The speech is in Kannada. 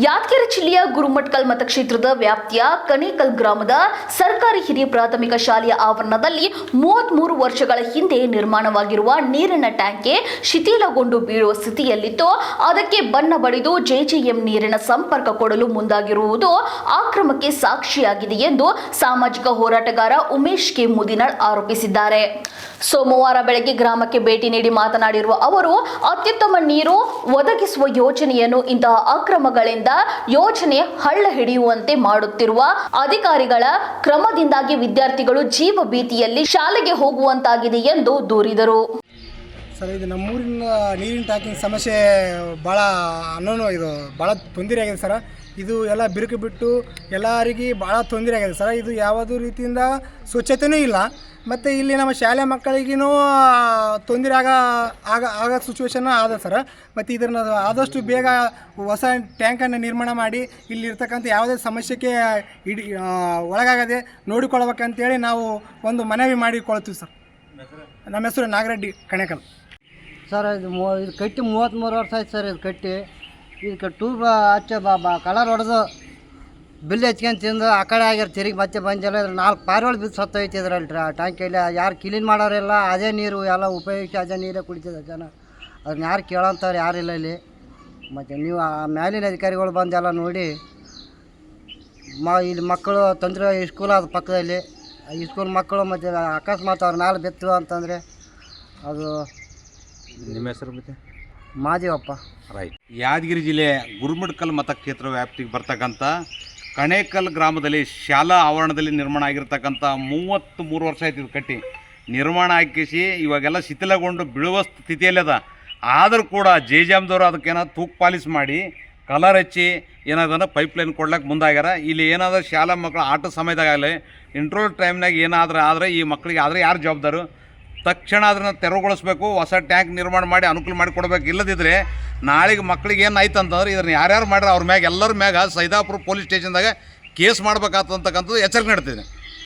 ಯಾದಗಿರಿ ಜಿಲ್ಲೆಯ ಗುರುಮಠಕಲ್ ಮತಕ್ಷೇತ್ರದ ವ್ಯಾಪ್ತಿಯ ಕಣೇಕಲ್ ಗ್ರಾಮದ ಸರ್ಕಾರಿ ಹಿರಿಯ ಪ್ರಾಥಮಿಕ ಶಾಲೆಯ ಆವರಣದಲ್ಲಿ 33 ವರ್ಷಗಳ ಹಿಂದೆ ನಿರ್ಮಾಣವಾಗಿರುವ ನೀರಿನ ಟ್ಯಾಂಕ್ ಶಿಥಿಲಗೊಂಡು ಬೀಳುವ ಸ್ಥಿತಿಯಲ್ಲಿತ್ತು. ಅದಕ್ಕೆ ಬಣ್ಣ ಬಳಿದು ಜೆಜೆಎಂ ನೀರಿನ ಸಂಪರ್ಕ ಕೊಡಲು ಮುಂದಾಗಿರುವುದು ಆಕ್ರಮಕ್ಕೆ ಸಾಕ್ಷಿಯಾಗಿದೆ ಎಂದು ಸಾಮಾಜಿಕ ಹೋರಾಟಗಾರ ಉಮೇಶ್ ಕೆ ಮುದಿನಾಳ್ ಆರೋಪಿಸಿದ್ದಾರೆ. ಸೋಮವಾರ ಬೆಳಗ್ಗೆ ಗ್ರಾಮಕ್ಕೆ ಭೇಟಿ ನೀಡಿ ಮಾತನಾಡಿರುವ ಅವರು, ಅತ್ಯುತ್ತಮ ನೀರು ಒದಗಿಸುವ ಯೋಜನೆಯನ್ನು ಇಂತಹ ಅಕ್ರಮಗಳಿಂದ ಯೋಜನೆ ಹಳ್ಳ ಹಿಡಿಯುವಂತೆ ಮಾಡುತ್ತಿರುವ ಅಧಿಕಾರಿಗಳ ಕ್ರಮದಿಂದಾಗಿ ವಿದ್ಯಾರ್ಥಿಗಳು ಜೀವ ಭೀತಿಯಲ್ಲಿ ಶಾಲೆಗೆ ಹೋಗುವಂತಾಗಿದೆ ಎಂದು ದೂರಿದರು. ಸರ್, ಇದು ನಮ್ಮೂರಿನ ನೀರಿನ ಟ್ಯಾಂಕಿಂಗ್ ಸಮಸ್ಯೆ ಭಾಳ ಇದು ಭಾಳ ತೊಂದರೆ ಆಗಿದೆ ಸರ್. ಇದು ಎಲ್ಲ ಬಿರುಕು ಬಿಟ್ಟು ಎಲ್ಲರಿಗೆ ಭಾಳ ತೊಂದರೆ ಆಗಿದೆ ಸರ್. ಇದು ಯಾವುದೇ ರೀತಿಯಿಂದ ಸ್ವಚ್ಛತೆಯೂ ಇಲ್ಲ. ಮತ್ತು ಇಲ್ಲಿ ನಮ್ಮ ಶಾಲೆ ಮಕ್ಕಳಿಗೂ ತೊಂದರೆ ಆಗೋ ಸಿಚುವೇಶನ್ ಆದ ಸರ್. ಮತ್ತು ಇದನ್ನು ಆದಷ್ಟು ಬೇಗ ಹೊಸ ಟ್ಯಾಂಕನ್ನು ನಿರ್ಮಾಣ ಮಾಡಿ ಇಲ್ಲಿರ್ತಕ್ಕಂಥ ಯಾವುದೇ ಸಮಸ್ಯೆಗೆ ಒಳಗಾಗದೆ ನೋಡಿಕೊಳ್ಬೇಕಂತೇಳಿ ನಾವು ಒಂದು ಮನವಿ ಮಾಡಿಕೊಳ್ತೀವಿ ಸರ್. ನಮ್ಮ ಹೆಸರು ನಾಗರೆಡ್ಡಿ, ಕಣೇಕಲ್ ಸರ್. ಇದು ಕಟ್ಟಿ 33 ವರ್ಷ ಆಯ್ತು ಸರ್. ಇದು ಕಟ್ಟಿ ಇದಕ್ಕೆ ಟೂಬ್ ಹಚ್ಚ ಕಲರ್ ಹೊಡೆದು ಬಿಲ್ ಹಚ್ಕೊಂಡು ತಿಂದು ಆ ಕಡೆ ಆಗ್ಯಾರ. ತಿರುಗಿ ಮತ್ತೆ ಬಂದಿಲ್ಲ. 4 ಪಾರಿವಾಳ ಬಿದ್ದು ಸತ್ತೋಯ್ತು ಇದ್ರಲ್ಲಿ ಟ್ಯಾಂಕಲ್ಲಿ. ಯಾರು ಕ್ಲೀನ್ ಮಾಡೋರೆಲ್ಲ ಅದೇ ನೀರು ಎಲ್ಲ ಉಪಯೋಗಿಸಿ ಅದೇ ನೀರೇ ಕುಡಿತಿದ್ದ ಜನ. ಅದನ್ನ ಯಾರು ಕೇಳೋಂಥವ್ರು ಯಾರಿಲ್ಲ ಇಲ್ಲಿ. ಮತ್ತು ನೀವು ಆ ಮ್ಯಾಲಿನ ಅಧಿಕಾರಿಗಳು ಬಂದೆಲ್ಲ ನೋಡಿ ಇಲ್ಲಿ ಮಕ್ಕಳು ತೊಂದರೆ. ಸ್ಕೂಲ್ ಆದ ಪಕ್ಕದಲ್ಲಿ ಈ ಸ್ಕೂಲ್ ಮಕ್ಕಳು ಮತ್ತು ಅಕಸ್ಮಾತ್ ಅವ್ರ ಮ್ಯಾಲೆ ಬಿತ್ತು ಅಂತಂದರೆ ಅದು. ನಿಮ್ಮ ಹೆಸರು ಮತ್ತೆ? ಮಾದೇವಪ್ಪ. ರೈಟ್. ಯಾದಗಿರಿ ಜಿಲ್ಲೆ ಗುರುಮಠಕಲ್ ಮತಕ್ಷೇತ್ರ ವ್ಯಾಪ್ತಿಗೆ ಬರ್ತಕ್ಕಂಥ ಕಣೇಕಲ್ ಗ್ರಾಮದಲ್ಲಿ ಶಾಲಾ ಆವರಣದಲ್ಲಿ ನಿರ್ಮಾಣ ಆಗಿರ್ತಕ್ಕಂಥ 33 ವರ್ಷ ಆಯ್ತು ಇದು ಕಟ್ಟಿ. ನಿರ್ಮಾಣ ಹಾಕಿಸಿ ಇವಾಗೆಲ್ಲ ಶಿಥಿಲಗೊಂಡು ಬೀಳುವ ಸ್ಥಿತಿಯಲ್ಲದ. ಆದರೂ ಕೂಡ ಜೆಜೆಎಮ್ದವರು ಅದಕ್ಕೇನಾದ್ರು ತೂಕು ಪಾಲಿಸ್ ಮಾಡಿ ಕಲರ್ ಹಚ್ಚಿ ಏನಾದ್ರೆ ಪೈಪ್ಲೈನ್ ಕೊಡ್ಲಿಕ್ಕೆ ಮುಂದಾಗ್ಯಾರ. ಇಲ್ಲಿ ಏನಾದರೂ ಶಾಲಾ ಮಕ್ಕಳು ಆಟ ಸಮಯದಾಗಲಿ ಇಂಟ್ರೋಲ್ ಟೈಮ್ನಾಗ ಏನಾದರೂ ಆದರೆ ಈ ಮಕ್ಕಳಿಗೆ ಆದರೆ ಯಾರು ಜವಾಬ್ದಾರು? ತಕ್ಷಣ ಅದನ್ನು ತೆರವುಗೊಳಿಸ್ಬೇಕು. ಹೊಸ ಟ್ಯಾಂಕ್ ನಿರ್ಮಾಣ ಮಾಡಿ ಅನುಕೂಲ ಮಾಡಿ ಕೊಡಬೇಕು. ಇಲ್ಲದಿದ್ದರೆ ನಾಳೆಗೆ ಮಕ್ಕಳಿಗೆ ಏನಾಯ್ತು ಅಂತಂದ್ರೆ ಇದನ್ನು ಯಾರ್ಯಾರು ಮಾಡ್ರೆ ಅವ್ರ ಮ್ಯಾಗ ಎಲ್ಲರ ಮ್ಯಾಗ ಸೈದಾಪುರ ಪೊಲೀಸ್ ಸ್ಟೇಷನ್ದಾಗ ಕೇಸ್ ಮಾಡ್ಬೇಕಾಗ್ತಕ್ಕಂಥದ್ದು ಎಚ್ಚರಿಕೆ ನೀಡ್ತಿದೆ.